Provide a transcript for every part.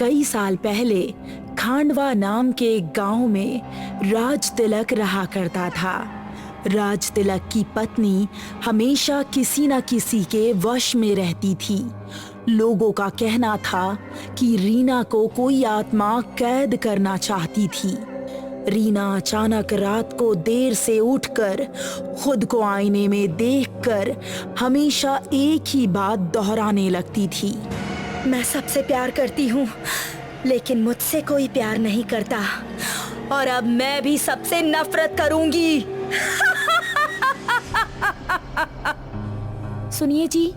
कई साल पहले खांडवा नाम के एक गांव में राज तिलक रहा करता था। राज तिलक की पत्नी हमेशा किसी न किसी के वश में रहती थी। लोगों का कहना था कि रीना को कोई आत्मा कैद करना चाहती थी। रीना अचानक रात को देर से उठकर खुद को आईने में देखकर हमेशा एक ही बात दोहराने लगती थी। मैं सबसे प्यार करती हूँ, लेकिन मुझसे कोई प्यार नहीं करता, और अब मैं भी सबसे नफरत करूंगी। सुनिए जी,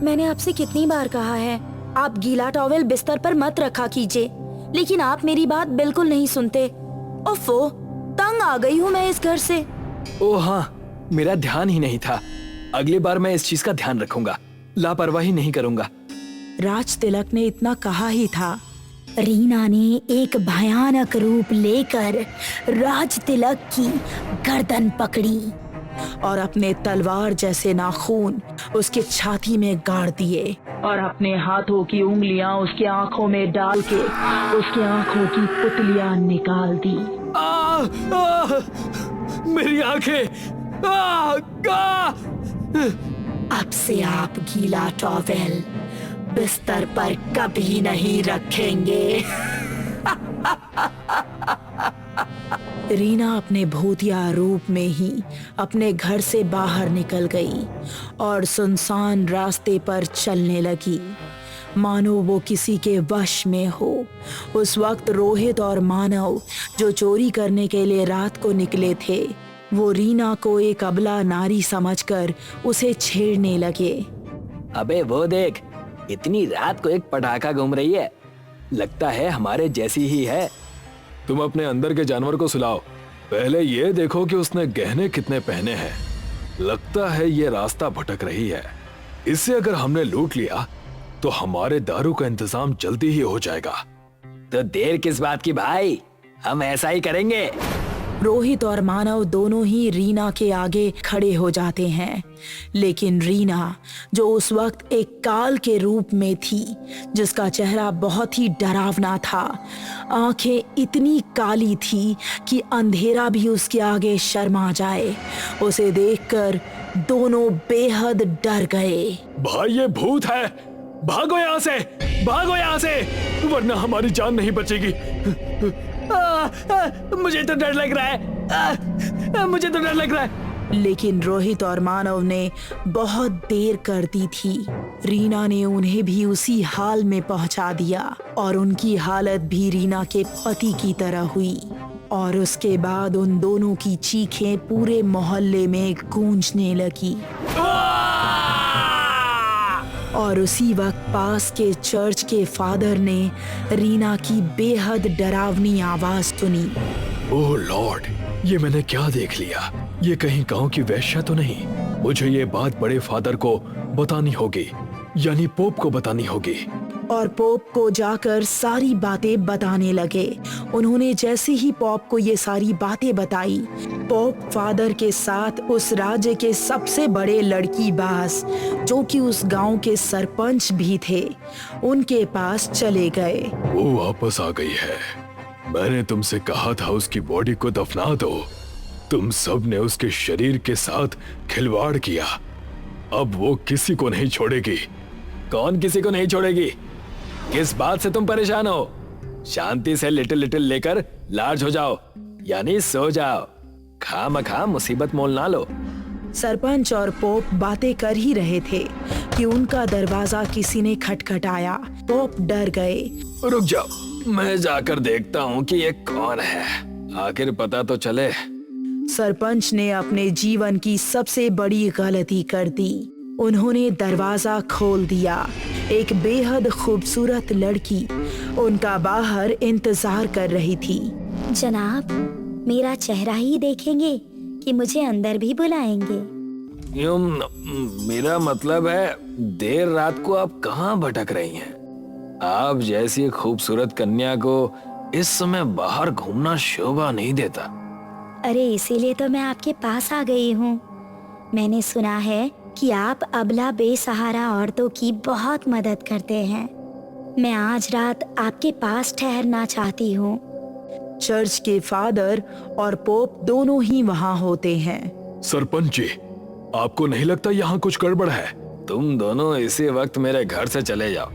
मैंने आपसे कितनी बार कहा है आप गीला टॉवेल बिस्तर पर मत रखा कीजिए, लेकिन आप मेरी बात बिल्कुल नहीं सुनते। ओफो, तंग आ गई हूँ मैं इस घर से। ओह हाँ, मेरा ध्यान ही नहीं था। अगली बार मैं इस चीज का ध्यान रखूंगा, लापरवाही नहीं करूंगा। राज तिलक ने इतना कहा ही था, रीना ने एक भयानक रूप लेकर राज तिलक की गर्दन पकड़ी और अपने तलवार जैसे नाखून उसके छाती में गाड़ दिए और अपने हाथों की उंगलियां उसके आंखों में डाल के उसकी आंखों की पुतलियां निकाल दी। मेरी आंखें! अब से आप गीला टॉवेल बिस्तर पर कभी नहीं रखेंगे। रीना अपने भूतिया रूप में ही अपने घर से बाहर निकल गई और सुनसान रास्ते पर चलने लगी, मानो वो किसी के वश में हो। उस वक्त रोहित और मानव, जो चोरी करने के लिए रात को निकले थे, वो रीना को एक अबला नारी समझकर उसे छेड़ने लगे। अबे वो देख, इतनी रात को एक पटाखा घूम रही है, लगता है हमारे जैसी ही है। तुम अपने अंदर के जानवर को सुलाओ, पहले ये देखो कि उसने गहने कितने पहने हैं। लगता है ये रास्ता भटक रही है। इससे अगर हमने लूट लिया तो हमारे दारू का इंतजाम जल्दी ही हो जाएगा। तो देर किस बात की भाई, हम ऐसा ही करेंगे। रोहित और मानव दोनों ही रीना के आगे खड़े हो जाते हैं, लेकिन रीना, जो उस वक्त एक काल के रूप में थी, जिसका चेहरा बहुत ही डरावना था, आंखें इतनी काली थी कि अंधेरा भी उसके आगे शर्मा जाए, उसे देखकर दोनों बेहद डर गए। भाई ये भूत है, भागो यहाँ से, भागो यहाँ से, वरना हमारी जान नहीं बचेगी। मुझे तो डर लग रहा है, मुझे तो डर लग रहा है। लेकिन रोहित और मानव ने बहुत देर कर दी थी। रीना ने उन्हें भी उसी हाल में पहुंचा दिया और उनकी हालत भी रीना के पति की तरह हुई। और उसके बाद उन दोनों की चीखें पूरे मोहल्ले में गूंजने लगी। और उसी वक्त पास के चर्च के फादर ने रीना की बेहद डरावनी आवाज सुनी। ओह लॉर्ड, ये मैंने क्या देख लिया? ये कहीं गांव की वेश्या तो नहीं? मुझे ये बात बड़े फादर को बतानी होगी, यानी पोप को बतानी होगी। और पोप को जाकर सारी बातें बताने लगे। उन्होंने जैसे ही पोप को ये सारी बातें बताई, पोप फादर के साथ उस राज्य के सबसे बड़े लड़कीबाज, जो कि उस गांव के सरपंच भी थे, उनके पास चले गए। वो वापस आ गई है। मैंने तुमसे कहा था उसकी बॉडी को दफना दो। तुम सब ने उसके शरीर के साथ खिलवाड़ किया। अब वो किसी को नहीं छोड़ेगी। कौन किसी को नहीं छोड़ेगी? किस बात से तुम परेशान हो? शांति से लिटिल लिटिल लेकर लार्ज हो जाओ, यानी सो जाओ। खामखा मुसीबत मोल ना लो। सरपंच और पोप बातें कर ही रहे थे कि उनका दरवाजा किसी ने खटखटाया। पोप डर गए। रुक जाओ, मैं जाकर देखता हूँ कि ये कौन है, आखिर पता तो चले। सरपंच ने अपने जीवन की सबसे बड़ी गलती कर दी। उन्होंने दरवाजा खोल दिया। एक बेहद खूबसूरत लड़की उनका बाहर इंतजार कर रही थी। जनाब, मेरा चेहरा ही देखेंगे कि मुझे अंदर भी बुलाएंगे? मेरा मतलब है, देर रात को आप कहाँ भटक रही हैं? आप जैसी खूबसूरत कन्या को इस समय बाहर घूमना शोभा नहीं देता। अरे इसीलिए तो मैं आपके पास आ गई हूँ। मैंने सुना है कि आप अबला बेसहारा औरतों की बहुत मदद करते हैं। मैं आज रात आपके पास ठहरना चाहती हूँ। चर्च के फादर और पोप दोनों ही वहाँ होते हैं। सरपंच जी, आपको नहीं लगता यहाँ कुछ गड़बड़ है? तुम दोनों इसी वक्त मेरे घर से चले जाओ,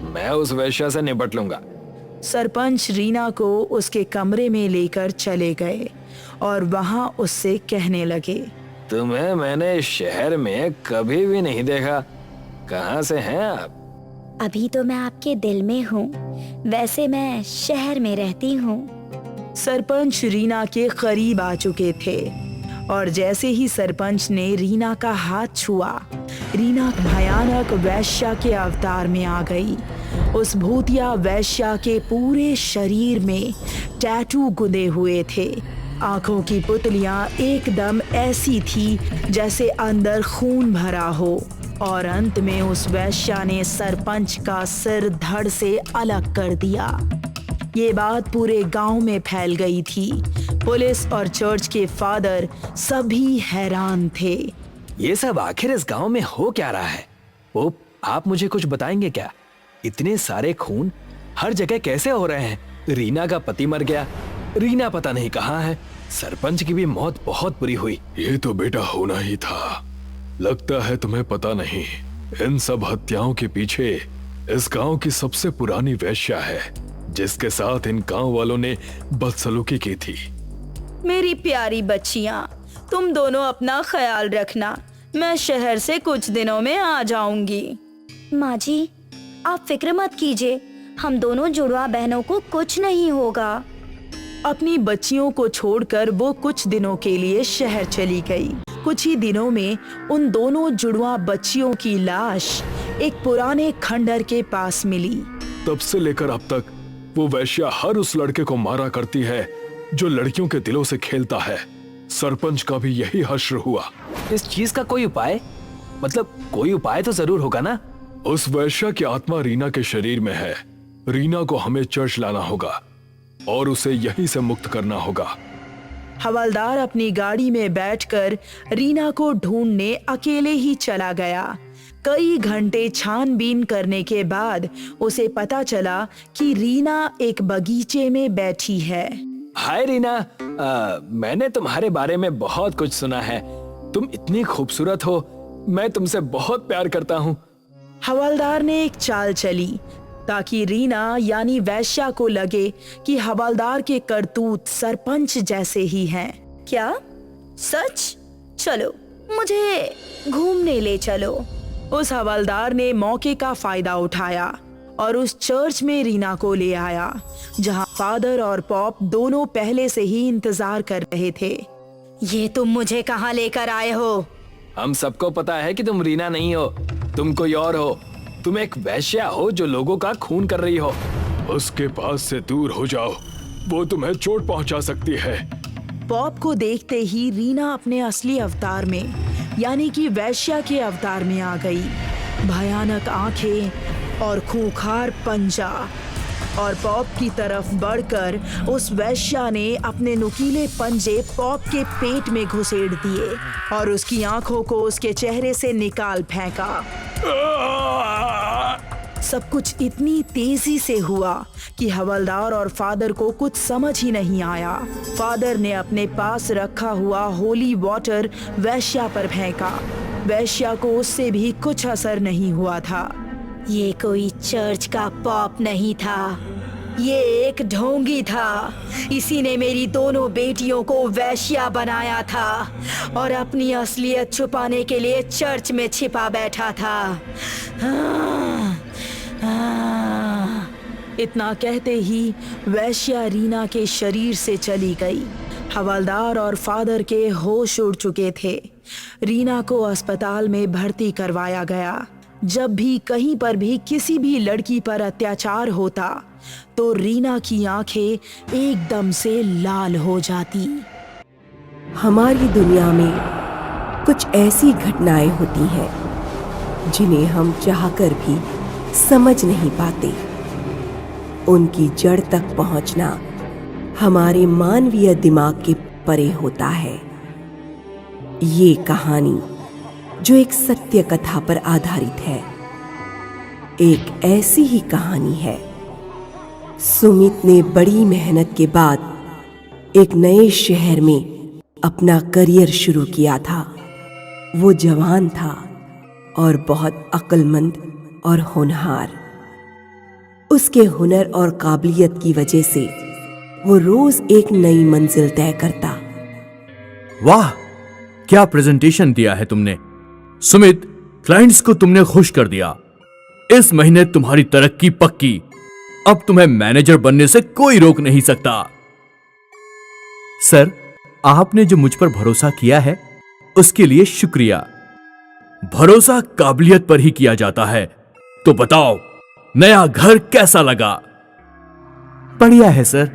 मैं उस वेश्या से निपट लूंगा। सरपंच रीना को उसके कमरे में लेकर चले गए और वहाँ उससे कहने लगे, तुम्हें मैंने इस शहर में कभी भी नहीं देखा, कहाँ से हैं आप? अभी तो मैं आपके दिल में हूँ, वैसे मैं शहर में रहती हूँ। सरपंच रीना के करीब आ चुके थे और जैसे ही सरपंच ने रीना का हाथ छुआ, रीना भयानक वैश्या के अवतार में आ गई। उस भूतिया वैश्या के पूरे शरीर में टैटू गुंदे हुए थे। आंखों की पुतलियां एकदम ऐसी थी जैसे अंदर खून भरा हो और अंत में उस वैश्या ने सरपंच का सिर धड़ से अलग कर दिया। ये बात पूरे गांव में फैल गई थी। पुलिस और चर्च के फादर सभी हैरान थे। ये सब आखिर इस गांव में हो क्या रहा है? पोप, आप मुझे कुछ बताएंगे क्या? इतने सारे खून हर जगह कैसे हो रहे हैं? रीना का पति मर गया, रीना पता नहीं कहाँ है, सरपंच की भी मौत बहुत बुरी हुई। ये तो बेटा होना ही था। लगता है तुम्हें पता नहीं, इन सब हत्याओं के पीछे इस गांव की सबसे पुरानी वेश्या है, जिसके साथ इन गांव वालों ने बदसलूकी की थी। मेरी प्यारी बच्चियां, तुम दोनों अपना ख्याल रखना, मैं शहर से कुछ दिनों में आ जाऊंगी। माँ जी, आप फिक्र मत कीजिए, हम दोनों जुड़वा बहनों को कुछ नहीं होगा। अपनी बच्चियों को छोड़कर वो कुछ दिनों के लिए शहर चली गई। कुछ ही दिनों में उन दोनों जुड़वा बच्चियों की लाश एक पुराने खंडर के पास मिली। तब से लेकर अब तक वो वैश्या हर उस लड़के को मारा करती है जो लड़कियों के दिलों से खेलता है। सरपंच का भी यही हश्र हुआ। इस चीज का कोई उपाय, मतलब कोई उपाय तो जरूर होगा ना? उस वैश्या की आत्मा रीना के शरीर में है। रीना को हमें चर्च लाना होगा और उसे यहीं से मुक्त करना होगा। हवलदार अपनी गाड़ी में बैठकर रीना को ढूंढने अकेले ही चला गया। कई घंटे छानबीन करने के बाद उसे पता चला कि रीना एक बगीचे में बैठी है। हाय रीना, मैंने तुम्हारे बारे में बहुत कुछ सुना है। तुम इतनी खूबसूरत हो, मैं तुमसे बहुत प्यार करता हूँ। हवलदार ने एक चाल चली ताकि रीना यानी वैश्या को लगे कि हवलदार के करतूत सरपंच जैसे ही हैं। क्या सच? चलो मुझे घूमने ले चलो। उस हवलदार ने मौके का फायदा उठाया और उस चर्च में रीना को ले आया, जहां फादर और पॉप दोनों पहले से ही इंतजार कर रहे थे। ये तुम मुझे कहाँ लेकर आए हो? हम सबको पता है कि तुम रीना नहीं हो, तुम कोई और हो। तुम एक वैश्या हो जो लोगों का खून कर रही हो। उसके पास से दूर हो जाओ, वो तुम्हें चोट पहुंचा सकती है। पॉप को देखते ही रीना अपने असली अवतार में यानी कि वैश्या के अवतार में आ गई। भयानक आंखें और खूंखार पंजा, और पॉप की तरफ बढ़कर उस वैश्या ने अपने नुकीले पंजे पॉप के पेट में घुसेड़ दिए और उसकी आंखों को उसके चेहरे से निकाल फेंका। सब कुछ इतनी तेजी से हुआ कि हवलदार और फादर को कुछ समझ ही नहीं आया। फादर ने अपने पास रखा हुआ होली वाटर वैश्या पर फेंका। वैश्या को उससे भी कुछ असर नहीं हुआ था। ये कोई चर्च का पॉप नहीं था, ये एक ढोंगी था। इसी ने मेरी दोनों बेटियों को वैश्या बनाया था और अपनी असलियत छुपाने के लिए चर्च में छिपा बैठा था। इतना कहते ही वैश्या रीना के शरीर से चली गई। हवलदार और फादर के होश उड़ चुके थे। रीना को अस्पताल में भर्ती करवाया गया। जब भी कहीं पर भी किसी भी लड़की पर अत्याचार होता तो रीना की आंखें एकदम से लाल हो जाती। हमारी दुनिया में कुछ ऐसी घटनाएं होती हैं जिन्हें हम चाहकर भी समझ नहीं पाते। उनकी जड़ तक पहुंचना हमारे मानवीय दिमाग के परे होता है। ये कहानी जो एक सत्य कथा पर आधारित है, एक ऐसी ही कहानी है। सुमित ने बड़ी मेहनत के बाद एक नए शहर में अपना करियर शुरू किया था। वो जवान था और बहुत अक्लमंद और होनहार। उसके हुनर और काबिलियत की वजह से वो रोज एक नई मंजिल तय करता। वाह, क्या प्रेजेंटेशन दिया है तुमने सुमित। क्लाइंट्स को तुमने खुश कर दिया। इस महीने तुम्हारी तरक्की पक्की। अब तुम्हें मैनेजर बनने से कोई रोक नहीं सकता। सर, आपने जो मुझ पर भरोसा किया है उसके लिए शुक्रिया। भरोसा काबिलियत पर ही किया जाता है। तो बताओ, नया घर कैसा लगा? बढ़िया है सर,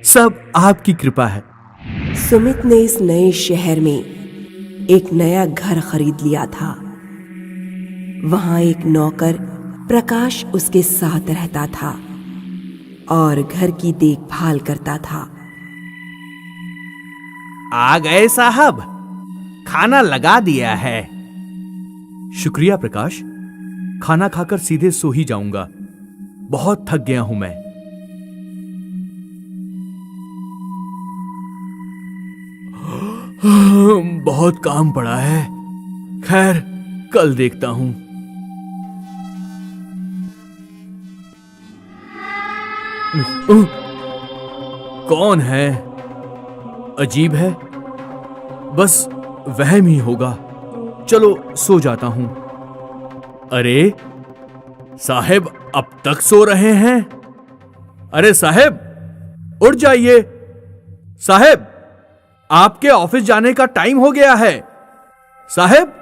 सब आपकी कृपा है। सुमित ने इस नए शहर में एक नया घर खरीद लिया था। वहां एक नौकर प्रकाश उसके साथ रहता था और घर की देखभाल करता था। आ गए साहब, खाना लगा दिया है। शुक्रिया प्रकाश, खाना खाकर सीधे सो ही जाऊंगा। बहुत थक गया हूं मैं। बहुत काम पड़ा है। खैर, कल देखता हूं। कौन है? अजीब है, बस वहम ही होगा। चलो सो जाता हूं। अरे साहेब, अब तक सो रहे हैं? अरे साहेब, उठ जाइए। साहेब, आपके ऑफिस जाने का टाइम हो गया है। साहेब,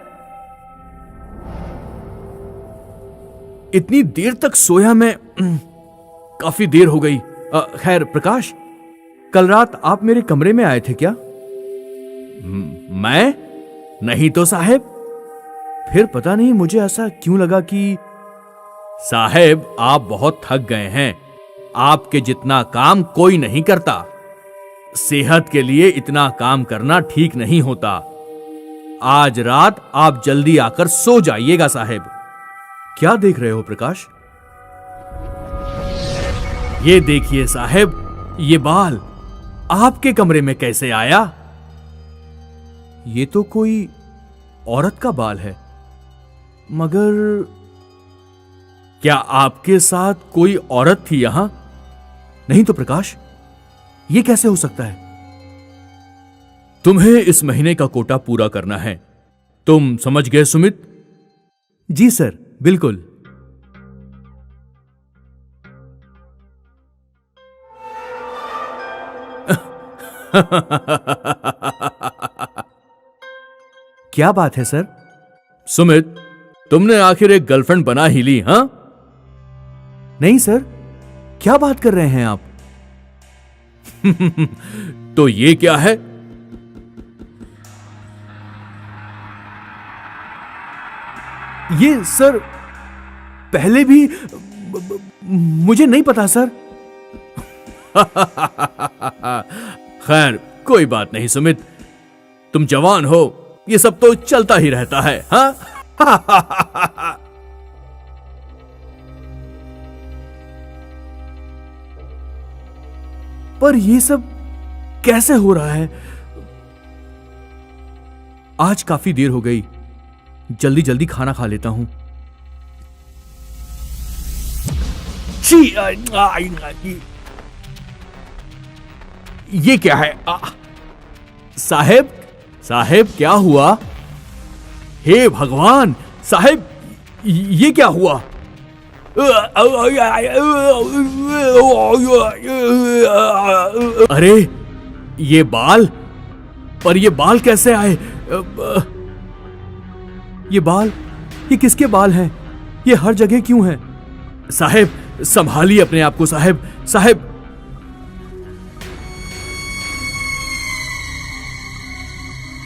इतनी देर तक सोया मैं। काफी देर हो गई। खैर प्रकाश, कल रात आप मेरे कमरे में आए थे क्या? मैं नहीं तो साहेब। फिर पता नहीं मुझे ऐसा क्यों लगा कि साहेब, आप बहुत थक गए हैं। आपके जितना काम कोई नहीं करता। सेहत के लिए इतना काम करना ठीक नहीं होता। आज रात आप जल्दी आकर सो जाइएगा साहेब। क्या देख रहे हो प्रकाश? ये देखिए साहेब, ये बाल आपके कमरे में कैसे आया? ये तो कोई औरत का बाल है। मगर क्या आपके साथ कोई औरत थी यहां? नहीं तो प्रकाश, ये कैसे हो सकता है? तुम्हें इस महीने का कोटा पूरा करना है। तुम समझ गए सुमित? जी सर, बिल्कुल। क्या बात है सर? सुमित, तुमने आखिर एक गर्लफ्रेंड बना ही ली, हां? नहीं सर, क्या बात कर रहे हैं आप? तो ये क्या है? ये सर, पहले भी मुझे नहीं पता सर। खैर, कोई बात नहीं सुमित, तुम जवान हो, ये सब तो चलता ही रहता है। हाँ? पर ये सब कैसे हो रहा है? आज काफी देर हो गई, जल्दी जल्दी खाना खा लेता हूं। ये क्या है? साहेब, साहेब क्या हुआ? हे भगवान, साहेब ये क्या हुआ? अरे ये बाल, पर ये बाल कैसे आए? ये बाल, ये किसके बाल हैं? ये हर जगह क्यों हैं? साहेब, संभालिए अपने आप को साहेब। साहेब,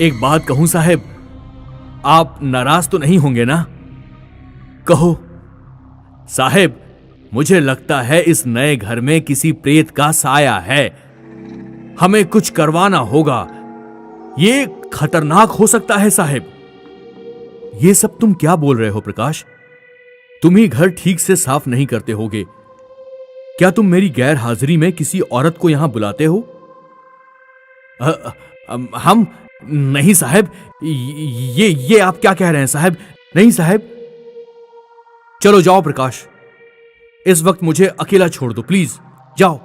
एक बात कहूं साहेब, आप नाराज तो नहीं होंगे ना? कहो। साहेब, मुझे लगता है इस नए घर में किसी प्रेत का साया है। हमें कुछ करवाना होगा। ये खतरनाक हो सकता है साहेब। ये सब तुम क्या बोल रहे हो प्रकाश? तुम ही घर ठीक से साफ नहीं करते होगे। क्या तुम मेरी गैर हाजिरी में किसी औरत को यहां बुलाते हो? हम नहीं साहब, ये आप क्या कह रहे हैं साहब? नहीं साहब। चलो जाओ प्रकाश, इस वक्त मुझे अकेला छोड़ दो प्लीज, जाओ।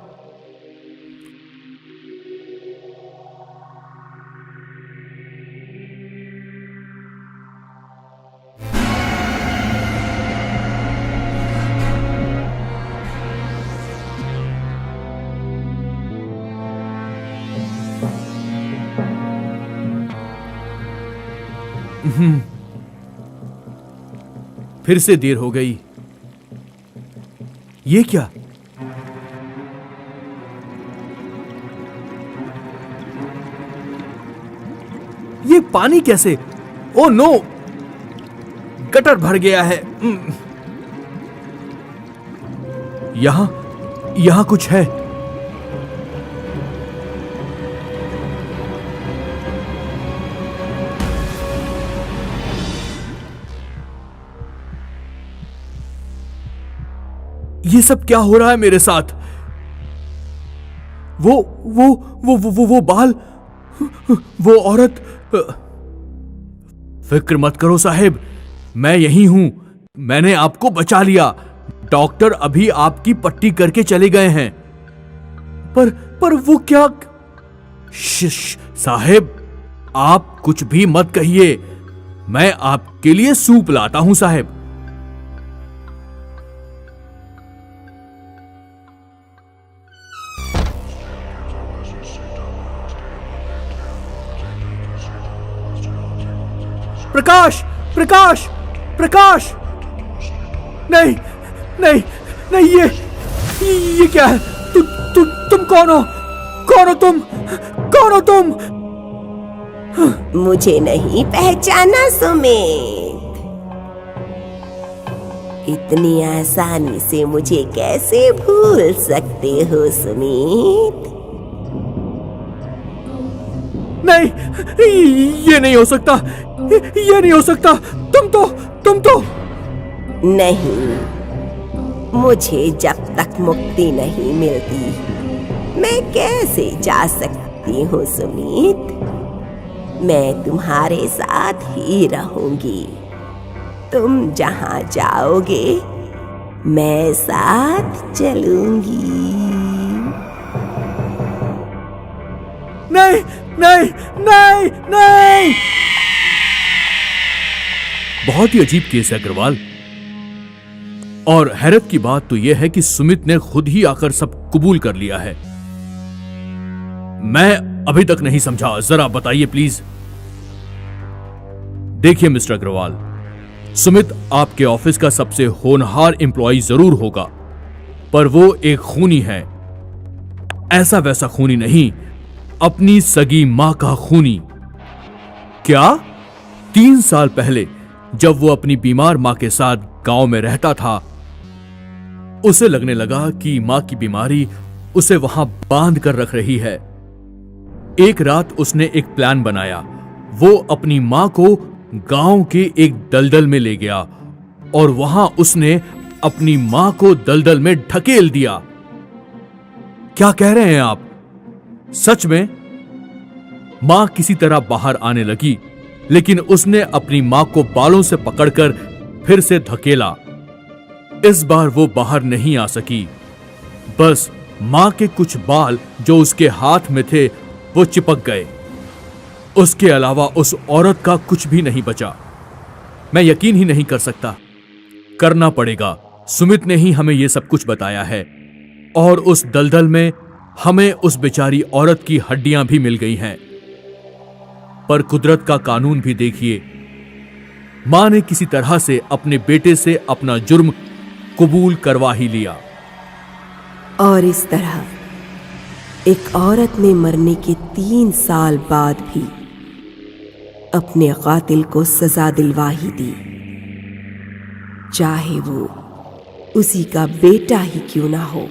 फिर से देर हो गई। ये क्या? ये पानी कैसे? ओ नो, गटर भर गया है। यहां कुछ है। ये सब क्या हो रहा है मेरे साथ? वो बाल, वो औरत। फिक्र मत करो साहेब, मैं यही हूं। मैंने आपको बचा लिया। डॉक्टर अभी आपकी पट्टी करके चले गए हैं। पर वो क्या? साहेब, आप कुछ भी मत कहिए। मैं आपके लिए सूप लाता हूं साहेब। प्रकाश, प्रकाश, प्रकाश! नहीं, नहीं, नहीं, ये क्या है? तुम कौन हो? कौन हो तुम? कौन हो तुम? मुझे नहीं पहचाना सुमित? इतनी आसानी से मुझे कैसे भूल सकते हो सुमित? नहीं, ये नहीं हो सकता, ये नहीं हो सकता। तुम तो नहीं, मुझे जब तक मुक्ति नहीं मिलती मैं कैसे जा सकती हूँ सुमित? मैं तुम्हारे साथ ही रहूंगी। तुम जहाँ जाओगे मैं साथ चलूंगी। नहीं, नहीं, नहीं, नहीं। बहुत ही अजीब केस है अग्रवाल। और हैरत की बात तो यह है कि सुमित ने खुद ही आकर सब कबूल कर लिया है। मैं अभी तक नहीं समझा, जरा बताइए प्लीज। देखिए मिस्टर अग्रवाल, सुमित आपके ऑफिस का सबसे होनहार एम्प्लॉय जरूर होगा, पर वो एक खूनी है। ऐसा वैसा खूनी नहीं, अपनी सगी मां का खूनी। क्या? 3 साल पहले जब वो अपनी बीमार मां के साथ गांव में रहता था, उसे लगने लगा कि मां की बीमारी उसे वहां बांध कर रख रही है। एक रात उसने एक प्लान बनाया। वो अपनी मां को गांव के एक दलदल में ले गया और वहां उसने अपनी मां को दलदल में ढकेल दिया। क्या कह रहे हैं आप? सच में? मां किसी तरह बाहर आने लगी, लेकिन उसने अपनी मां को बालों से पकड़कर फिर से धकेला। इस बार वो बाहर नहीं आ सकी। बस मां के कुछ बाल जो उसके हाथ में थे वो चिपक गए। उसके अलावा उस औरत का कुछ भी नहीं बचा। मैं यकीन ही नहीं कर सकता। करना पड़ेगा। सुमित ने ही हमें यह सब कुछ बताया है। और उस दलदल में हमें उस बेचारी औरत की हड्डियां भी मिल गई हैं। पर कुदरत का कानून भी देखिए। मां ने किसी तरह से अपने बेटे से अपना जुर्म कबूल करवा ही लिया। और इस तरह एक औरत ने मरने के 3 साल बाद भी अपने कातिल को सजा दिलवा ही दी, चाहे वो उसी का बेटा ही क्यों ना हो।